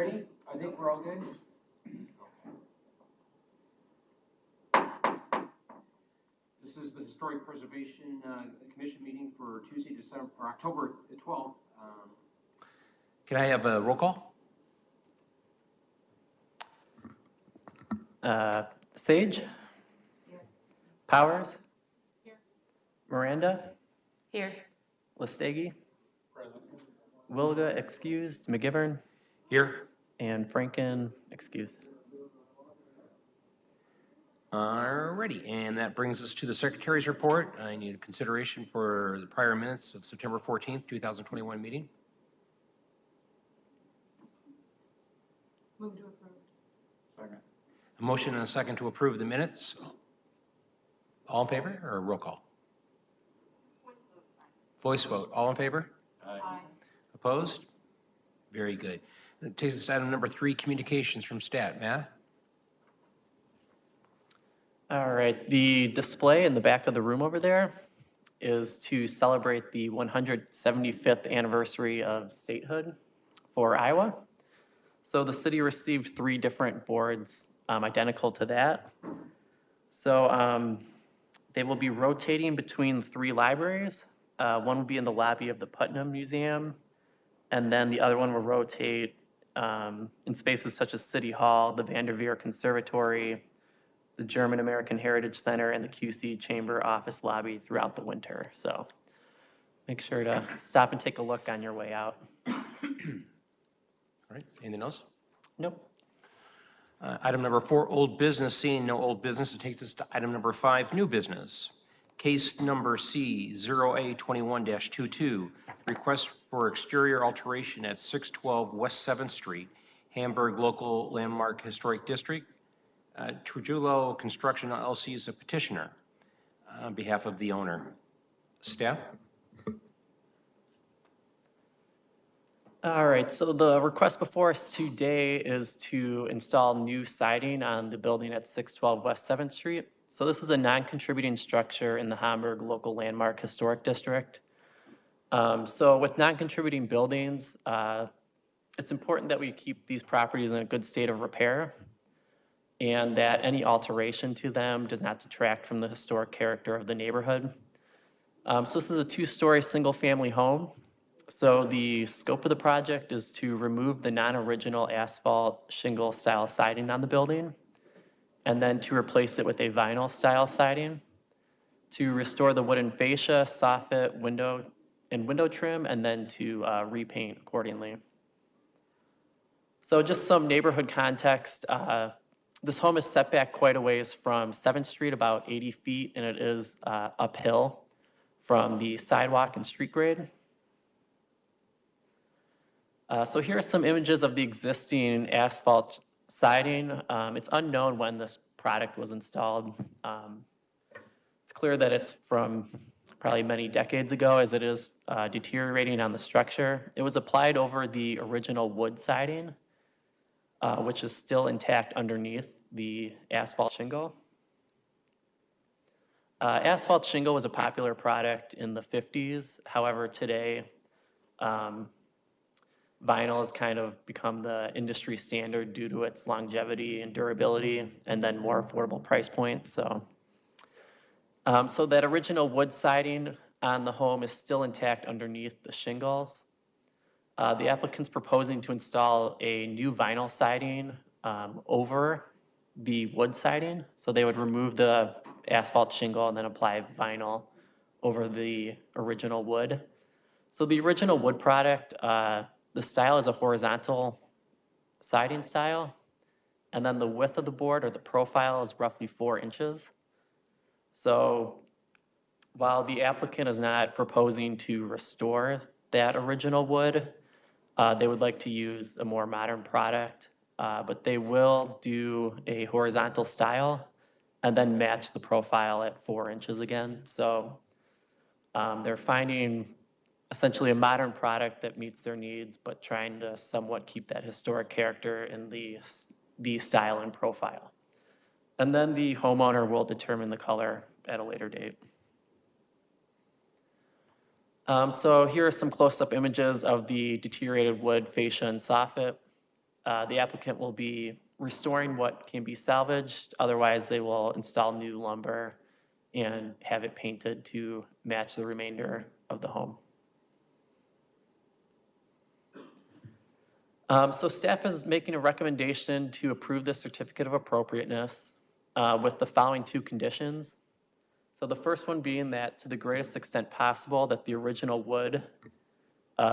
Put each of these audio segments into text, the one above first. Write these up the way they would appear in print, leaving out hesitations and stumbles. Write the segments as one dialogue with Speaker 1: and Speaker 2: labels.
Speaker 1: ready? I think we're all good. This is the Historic Preservation Commission meeting for Tuesday, October 12th.
Speaker 2: Can I have a roll call?
Speaker 3: Sage?
Speaker 4: Here.
Speaker 3: Powers?
Speaker 4: Here.
Speaker 3: Miranda?
Speaker 4: Here.
Speaker 3: Lestegi?
Speaker 1: Present.
Speaker 3: Wilga excused. McGivern?
Speaker 2: Here.
Speaker 3: And Franken excused.
Speaker 2: Alrighty, and that brings us to the Secretary's report. I need a consideration for the prior minutes of September 14th, 2021 meeting.
Speaker 4: Move to approve.
Speaker 1: Second.
Speaker 2: A motion and a second to approve the minutes. All in favor or roll call? Voice vote. All in favor?
Speaker 4: Aye.
Speaker 2: Opposed? Very good. That takes us to item number 3, communications from stat. Matt?
Speaker 3: All right, the display in the back of the room over there is to celebrate the 175th anniversary of statehood for Iowa. So the city received 3 different boards identical to that. So they will be rotating between 3 libraries. One will be in the lobby of the Putnam Museum, and then the other one will rotate in spaces such as City Hall, the Vanderveer Conservatory, the German American Heritage Center, and the QC Chamber office lobby throughout the winter. So make sure to stop and take a look on your way out.
Speaker 2: All right, anything else?
Speaker 3: Nope.
Speaker 2: Item number 4, old business. Seeing no old business, it takes us to item number 5, new business. Case number C0A21-22, request for exterior alteration at 612 West 7th Street, Hamburg Local Landmark Historic District. Trujillo Construction LLC is a petitioner on behalf of the owner. Staff?
Speaker 3: All right, so the request before us today is to install new siding on the building at 612 West 7th Street. So this is a non-contributing structure in the Hamburg Local Landmark Historic District. So with non-contributing buildings, it's important that we keep these properties in a good state of repair and that any alteration to them does not detract from the historic character of the neighborhood. So this is a 2-story single-family home. So the scope of the project is to remove the non-original asphalt shingle style siding on the building, and then to replace it with a vinyl style siding, to restore the wooden fascia, soffit, window trim, and then to repaint accordingly. So just some neighborhood context. This home is set back quite a ways from 7th Street, about 80 feet, and it is uphill from the sidewalk and street grade. So here are some images of the existing asphalt siding. It's unknown when this product was installed. It's clear that it's from probably many decades ago, as it is deteriorating on the structure. It was applied over the original wood siding, which is still intact underneath the asphalt shingle. Asphalt shingle was a popular product in the 50s. However, today, vinyl has kind of become the industry standard due to its longevity and durability, and then more affordable price point. So that original wood siding on the home is still intact underneath the shingles. The applicant's proposing to install a new vinyl siding over the wood siding. So they would remove the asphalt shingle and then apply vinyl over the original wood. So the original wood product, the style is a horizontal siding style, and then the width of the board or the profile is roughly 4 inches. So while the applicant is not proposing to restore that original wood, they would like to use a more modern product, but they will do a horizontal style and then match the profile at 4 inches again. So they're finding essentially a modern product that meets their needs, but trying to somewhat keep that historic character in the style and profile. And then the homeowner will determine the color at a later date. So here are some close-up images of the deteriorated wood fascia and soffit. the applicant will be restoring what can be salvaged. Otherwise, they will install new lumber and have it painted to match the remainder of the home. So staff is making a recommendation to approve the certificate of appropriateness with the following two conditions. So the first one being that to the greatest extent possible that the original wood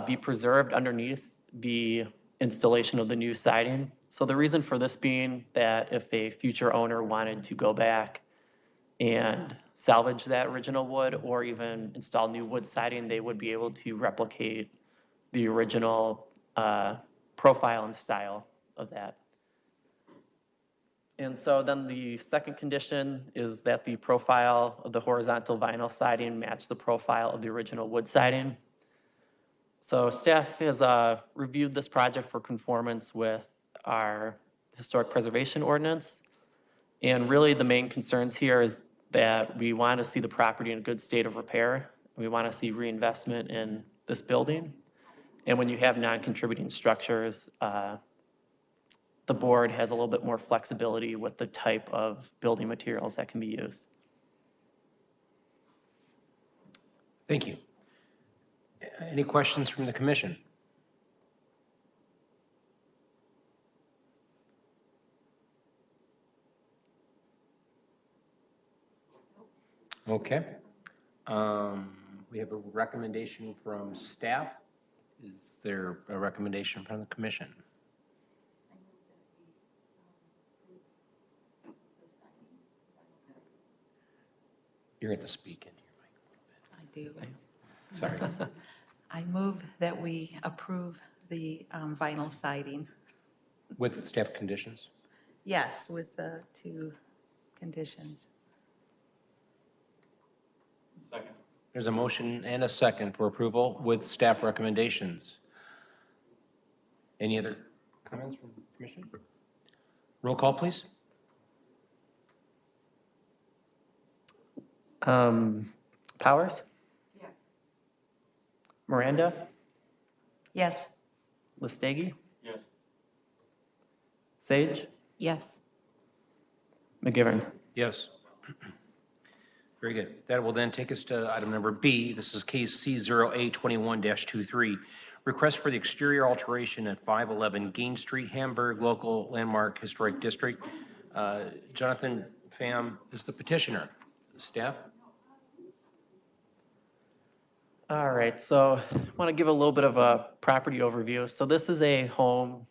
Speaker 3: be preserved underneath the installation of the new siding. So the reason for this being that if a future owner wanted to go back and salvage that original wood or even install new wood siding, they would be able to replicate the original profile and style of that. And so then the second condition is that the profile of the horizontal vinyl siding match the profile of the original wood siding. So staff has reviewed this project for conformance with our historic preservation ordinance. And really the main concerns here is that we want to see the property in a good state of repair. We want to see reinvestment in this building. And when you have non-contributing structures, the board has a little bit more flexibility with the type of building materials that can be used.
Speaker 2: Thank you. Any questions from the commission? Okay. We have a recommendation from staff. Is there a recommendation from the commission? You're at the speak in your mic a little bit.
Speaker 5: I do.
Speaker 2: Sorry.
Speaker 5: I move that we approve the vinyl siding.
Speaker 2: With staff conditions?
Speaker 5: Yes, with the two conditions.
Speaker 1: Second.
Speaker 2: There's a motion and a second for approval with staff recommendations. Any other comments from the commission? Roll call, please.
Speaker 3: Powers?
Speaker 4: Yes.
Speaker 3: Miranda?
Speaker 5: Yes.
Speaker 3: Listagi?
Speaker 1: Yes.
Speaker 3: Sage?
Speaker 5: Yes.
Speaker 3: McGivern?
Speaker 2: Yes. Very good. That will then take us to item number B. This is case C0A21-23. Request for the exterior alteration at 511 Gain Street, Hamburg, local landmark historic district. Jonathan Pham is the petitioner. Staff?
Speaker 3: All right, so I want to give a little bit of a property overview. So this is a home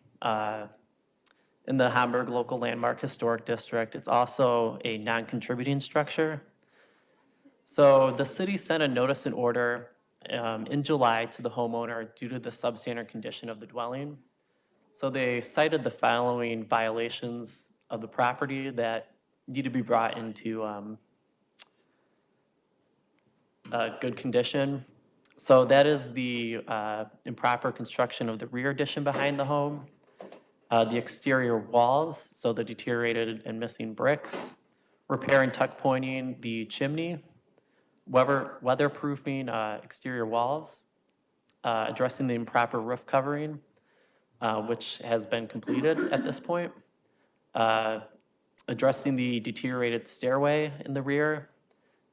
Speaker 3: in the Hamburg local landmark historic district. It's also a non-contributing structure. So the city sent a notice and order in July to the homeowner due to the substandard condition of the dwelling. So they cited the following violations of the property that need to be brought into good condition. So that is the improper construction of the rear addition behind the home, the exterior walls, so the deteriorated and missing bricks, repair and tuck pointing the chimney, weatherproofing exterior walls, addressing the improper roof covering, which has been completed at this point, addressing the deteriorated stairway in the rear,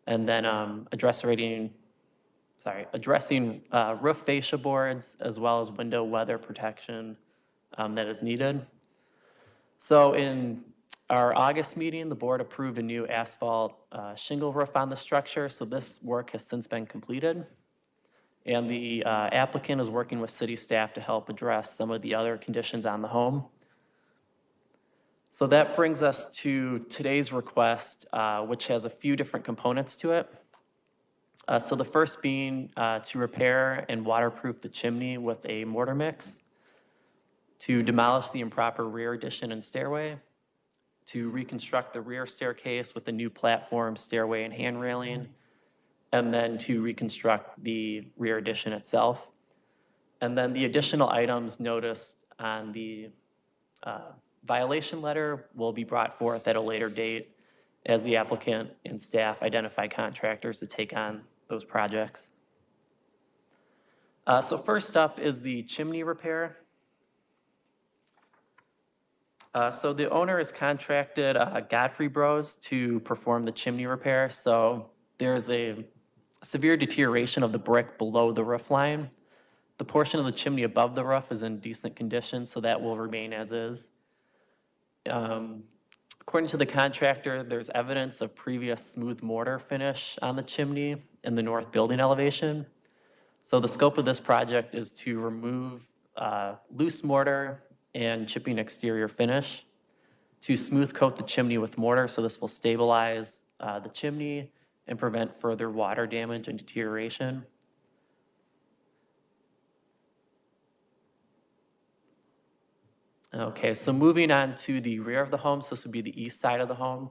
Speaker 3: and then addressing roof fascia boards as well as window weather protection that is needed. So in our August meeting, the board approved a new asphalt shingle roof on the structure. So this work has since been completed. And the applicant is working with city staff to help address some of the other conditions on the home. So that brings us to today's request, which has a few different components to it. So the first being to repair and waterproof the chimney with a mortar mix, to demolish the improper rear addition and stairway, to reconstruct the rear staircase with a new platform, stairway, and hand railing, and then to reconstruct the rear addition itself. And then the additional items noticed on the violation letter will be brought forth at a later date as the applicant and staff identify contractors to take on those projects. So first up is the chimney repair. So the owner has contracted Godfrey Bros to perform the chimney repair. So there's a severe deterioration of the brick below the roof line. The portion of the chimney above the roof is in decent condition, so that will remain as is. According to the contractor, there's evidence of previous smooth mortar finish on the chimney in the north building elevation. So the scope of this project is to remove loose mortar and chipping exterior finish, to smooth coat the chimney with mortar, so this will stabilize the chimney and prevent further water damage and deterioration. Okay, so moving on to the rear of the home, so this would be the east side of the home.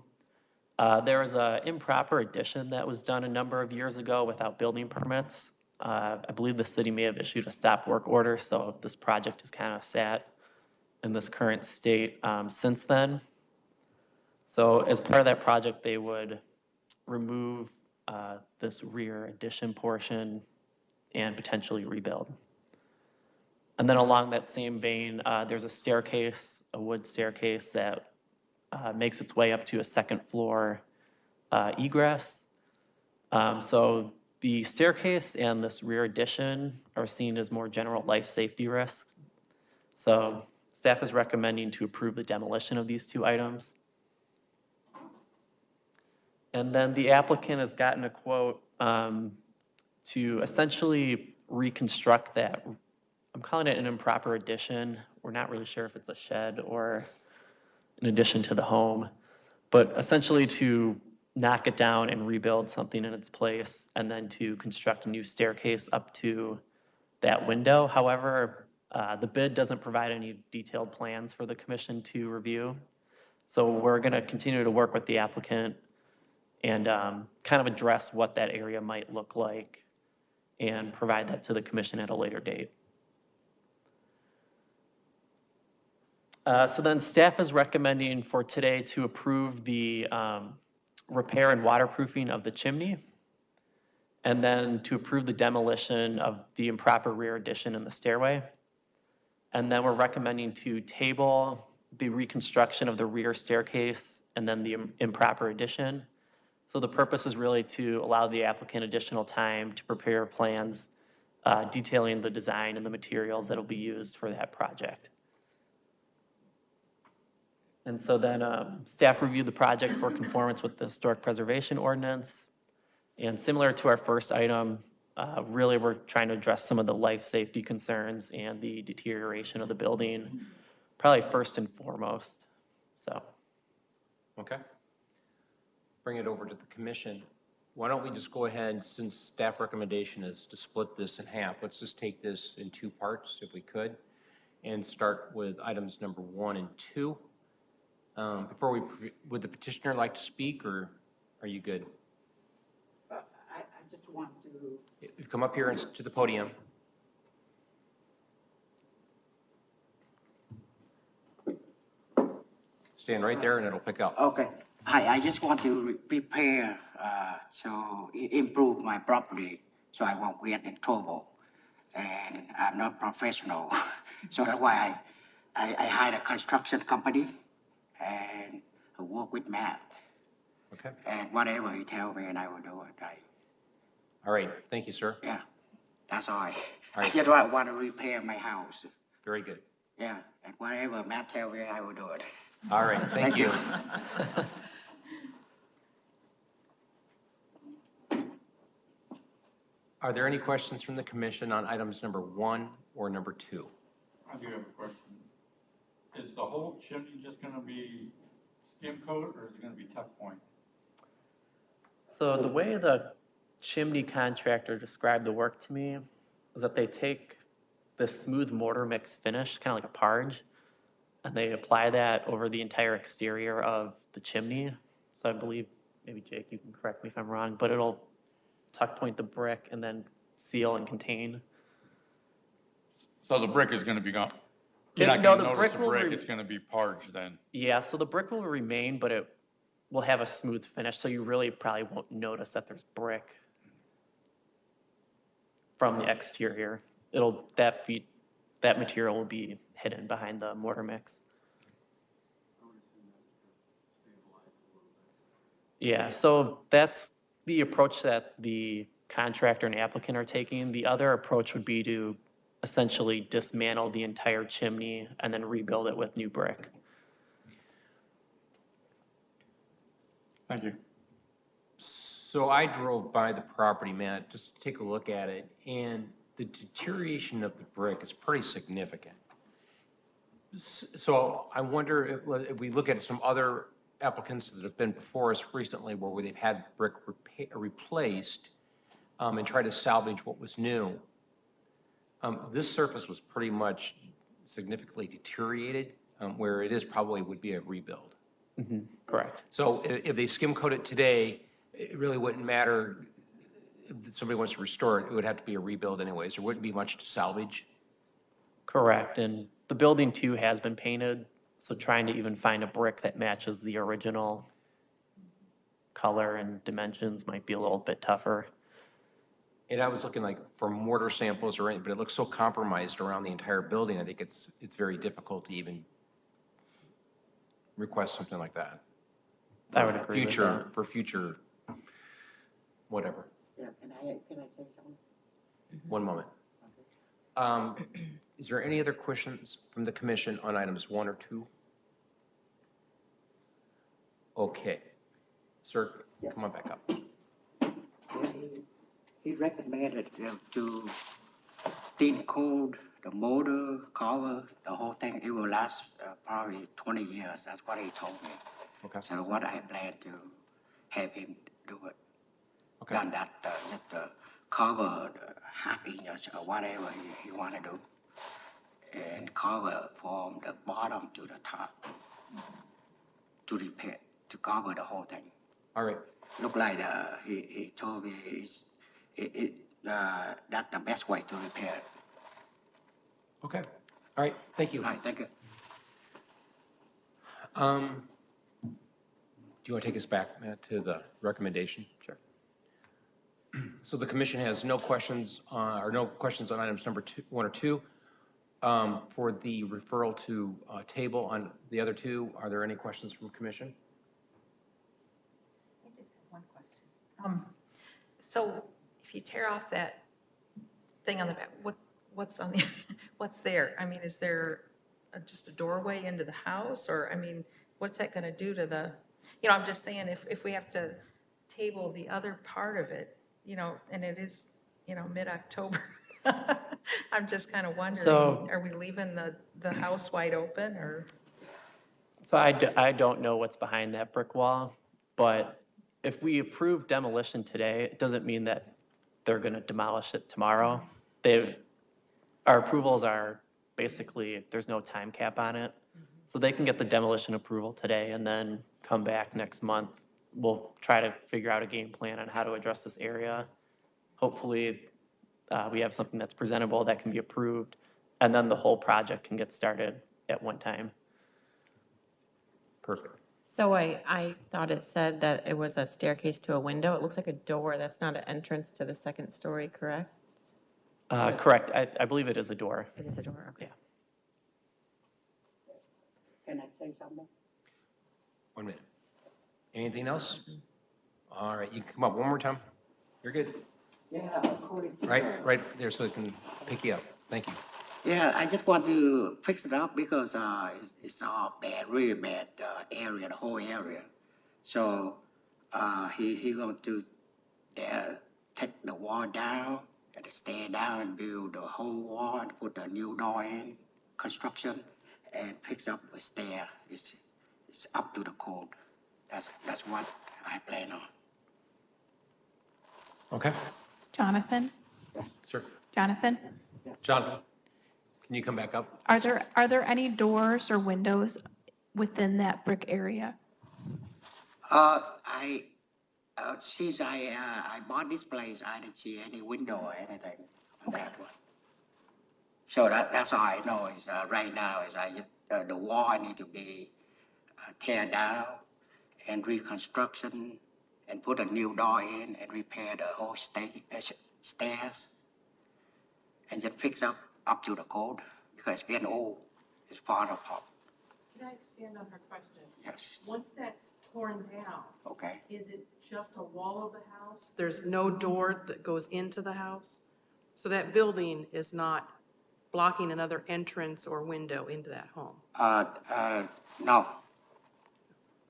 Speaker 3: There was an improper addition that was done a number of years ago without building permits. I believe the city may have issued a stop work order, so this project has kind of sat in this current state since then. So as part of that project, they would remove this rear addition portion and potentially rebuild. And then along that same vein, there's a staircase, a wood staircase that makes its way up to a second floor egress. So the staircase and this rear addition are seen as more general life safety risks. So staff is recommending to approve the demolition of these two items. And then the applicant has gotten a quote to essentially reconstruct that. I'm calling it an improper addition. We're not really sure if it's a shed or an addition to the home, but essentially to knock it down and rebuild something in its place, and then to construct a new staircase up to that window. However, the bid doesn't provide any detailed plans for the commission to review. So we're going to continue to work with the applicant and kind of address what that area might look like and provide that to the commission at a later date. So then staff is recommending for today to approve the repair and waterproofing of the chimney, and then to approve the demolition of the improper rear addition in the stairway. And then we're recommending to table the reconstruction of the rear staircase and then the improper addition. So the purpose is really to allow the applicant additional time to prepare plans detailing the design and the materials that will be used for that project. And so then staff reviewed the project for conformance with the historic preservation ordinance. And similar to our first item, really we're trying to address some of the life safety concerns and the deterioration of the building, probably first and foremost. So.
Speaker 2: Okay. Bring it over to the commission. Why don't we just go ahead, since staff recommendation is to split this in half, let's just take this in two parts if we could, and start with items number 1 and 2. Would the petitioner like to speak, or are you good?
Speaker 6: I just want to.
Speaker 2: Come up here and to the podium. Stand right there and it'll pick up.
Speaker 6: Okay. Hi, I just want to prepare to improve my property so I won't get in trouble. And I'm not professional. So that's why I hired a construction company and I work with math.
Speaker 2: Okay.
Speaker 6: And whatever he tell me, and I will do it.
Speaker 2: All right. Thank you, sir.
Speaker 6: Yeah, that's all. I
Speaker 2: right.
Speaker 6: just want to repair my house.
Speaker 2: Very good.
Speaker 6: Yeah, and whatever math tell me, I will do it.
Speaker 2: All right. Thank you. Are there any questions from the commission on items number 1 or number 2?
Speaker 7: I do have a question. Is the whole chimney just gonna be skim coat, or is it gonna be tuck point?
Speaker 3: So the way the chimney contractor described the work to me is that they take this smooth mortar mix finish, kind of like a parge, and they apply that over the entire exterior of the chimney. So I believe, maybe Jake, you can correct me if I'm wrong, but it'll tuck point the brick and then seal and contain.
Speaker 8: So the brick is gonna be gone?
Speaker 3: Yeah,
Speaker 8: You're not
Speaker 3: no,
Speaker 8: gonna
Speaker 3: the
Speaker 8: notice
Speaker 3: brick
Speaker 8: the
Speaker 3: will
Speaker 8: brick, it's gonna be parged then?
Speaker 3: Yeah, so the brick will remain, but it will have a smooth finish, so you really probably won't notice that there's brick from the exterior. That material will be hidden behind the mortar mix. Yeah, so that's the approach that the contractor and applicant are taking. The other approach would be to essentially dismantle the entire chimney and then rebuild it with new brick.
Speaker 8: Thank you.
Speaker 2: So I drove by the property, Matt, just to take a look at it, and the deterioration of the brick is pretty significant. So I wonder if we look at some other applicants that have been before us recently where they've had brick replaced and try to salvage what was new. This surface was pretty much significantly deteriorated, where it is probably would be a rebuild.
Speaker 3: Correct.
Speaker 2: So if they skim coat it today, it really wouldn't matter if somebody wants to restore it, it would have to be a rebuild anyways. There wouldn't be much to salvage.
Speaker 3: Correct, and the building too has been painted, so trying to even find a brick that matches the original color and dimensions might be a little bit tougher.
Speaker 2: And I was looking like for mortar samples or anything, but it looks so compromised around the entire building. I think it's very difficult to even request something like that.
Speaker 3: I would agree with that.
Speaker 2: For future, whatever.
Speaker 6: Yeah, can I say something?
Speaker 2: One moment. Is there any other questions from the commission on items 1 or 2? Okay. Sir, come on back up.
Speaker 6: He recommended to thin coat the motor, cover, the whole thing. It will last probably 20 years. That's what he told me.
Speaker 2: Okay.
Speaker 6: So what I plan to have him do it.
Speaker 2: Okay.
Speaker 6: Done that, just cover the half inch or whatever he want to do. And cover from the bottom to the top to repair, to cover the whole thing.
Speaker 2: All right.
Speaker 6: Look like he told me that's the best way to repair it.
Speaker 2: Okay. All right. Thank you.
Speaker 6: All right, thank you.
Speaker 2: Do you want to take us back, Matt, to the recommendation? Sure. So the commission has no questions on items number 1 or 2. For the referral to table on the other 2, are there any questions from commission?
Speaker 5: I just have one question. So if you tear off that thing on the back, what's on the, what's there? I mean, is there just a doorway into the house? Or, I mean, what's that going to do to the, I'm just saying if we have to table the other part of it, and it is, mid-October. I'm just kind of wondering,
Speaker 3: So-
Speaker 5: are we leaving the house wide open or?
Speaker 3: So I don't know what's behind that brick wall, but if we approve demolition today, it doesn't mean that they're going to demolish it tomorrow. Our approvals are basically, there's no time cap on it. So they can get the demolition approval today and then come back next month. We'll try to figure out a game plan on how to address this area. Hopefully, we have something that's presentable that can be approved, and then the whole project can get started at one time.
Speaker 2: Perfect.
Speaker 4: So I thought it said that it was a staircase to a window. It looks like a door. That's not an entrance to the second story, correct?
Speaker 3: Correct. I believe it is a door.
Speaker 4: It is a door, okay.
Speaker 6: Can I say something?
Speaker 2: 1 minute. Anything else? All right, you can come up one more time. You're good.
Speaker 6: Yeah, according to
Speaker 2: Right there so it can pick you up. Thank you.
Speaker 6: Yeah, I just want to fix it up because it's all bad, really bad area, the whole area. So he going to take the wall down and the stair down and build the whole wall and put a new door in, construction, and picks up the stair. It's up to the code. That's what I plan on.
Speaker 2: Okay.
Speaker 9: Jonathan?
Speaker 2: Sir.
Speaker 9: Jonathan,
Speaker 2: John, can you come back up?
Speaker 9: are there any doors or windows within that brick area?
Speaker 6: Since I bought this place, I didn't see any window or anything on that one. So that's all I know is right now is the wall need to be tear down and reconstruction and put a new door in and repair the whole stairs and just fix up to the code because it's getting old. It's part of pop.
Speaker 10: Can I expand on her question?
Speaker 6: Yes,
Speaker 10: Once that's torn down,
Speaker 6: okay.
Speaker 10: is it just a wall of the house? There's no door that goes into the house? So that building is not blocking another entrance or window into that home?
Speaker 6: No,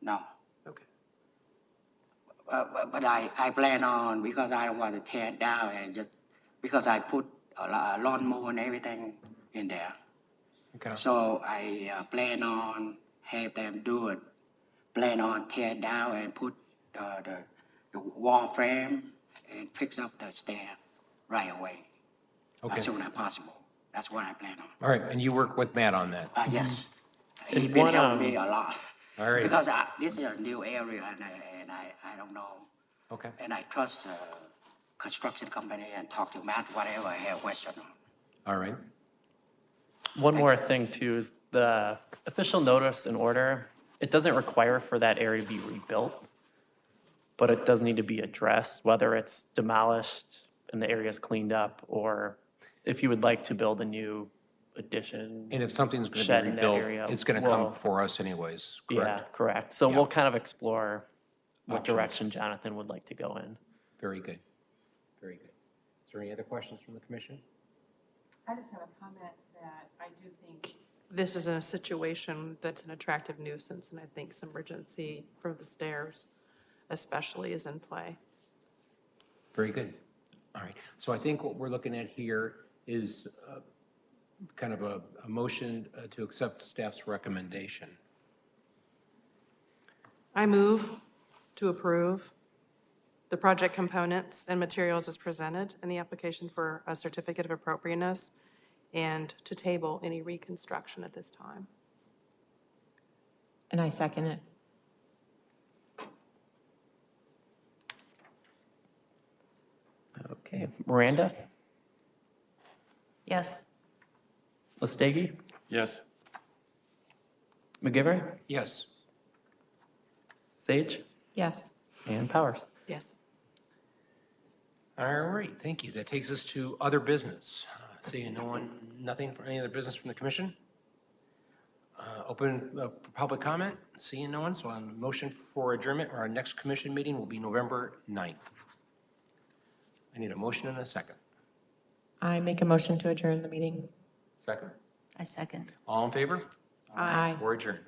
Speaker 6: no.
Speaker 10: Okay.
Speaker 6: But I plan on, because I don't want to tear it down and just, because I put a lawnmower and everything in there.
Speaker 2: Okay.
Speaker 6: So I plan on have them do it, plan on tear it down and put the wall frame and fix up the stair right away,
Speaker 2: Okay.
Speaker 6: as soon as possible. That's what I plan on.
Speaker 2: All right, and you work with Matt on that?
Speaker 6: Yes,
Speaker 3: And
Speaker 6: he's been
Speaker 3: one,
Speaker 6: helping me a lot.
Speaker 2: All right.
Speaker 6: Because this is a new area and I don't know.
Speaker 2: Okay.
Speaker 6: And I trust construction company and talk to Matt, whatever I have question on.
Speaker 2: All right.
Speaker 3: One more thing too is the official notice and order, it doesn't require for that area to be rebuilt, but it does need to be addressed, whether it's demolished and the area is cleaned up, or if you would like to build a new addition.
Speaker 2: And if something's going to
Speaker 3: Shed
Speaker 2: be
Speaker 3: in that
Speaker 2: rebuilt,
Speaker 3: area,
Speaker 2: it's going to come
Speaker 3: well-
Speaker 2: before us anyways,
Speaker 3: Yeah,
Speaker 2: correct?
Speaker 3: correct. So
Speaker 2: Yeah.
Speaker 3: we'll kind of explore what
Speaker 2: Options.
Speaker 3: direction Jonathan would like to go in.
Speaker 2: Very good. Very good. Is there any other questions from the commission?
Speaker 10: I just have a comment that I do think this is a situation that's an attractive nuisance, and I think some urgency for the stairs especially is in play.
Speaker 2: Very good. All right. So I think what we're looking at here is kind of a motion to accept staff's recommendation.
Speaker 10: I move to approve the project components and materials as presented in the application for a certificate of appropriateness, and to table any reconstruction at this time.
Speaker 4: And I second it.
Speaker 3: Okay, Miranda,
Speaker 5: Yes.
Speaker 3: Lestegi,
Speaker 8: Yes.
Speaker 3: McGivern,
Speaker 2: Yes.
Speaker 3: Sage,
Speaker 4: Yes.
Speaker 3: and Powers.
Speaker 10: Yes.
Speaker 2: All right, thank you. That takes us to other business. Seeing nothing for any other business from the commission? Open for public comment, seeing no one, so on motion for adjournment, our next commission meeting will be November 9th. I need a motion and a second.
Speaker 4: I make a motion to adjourn the meeting.
Speaker 2: Second.
Speaker 5: I second.
Speaker 2: All in favor?
Speaker 4: Aye.
Speaker 2: We're adjourned.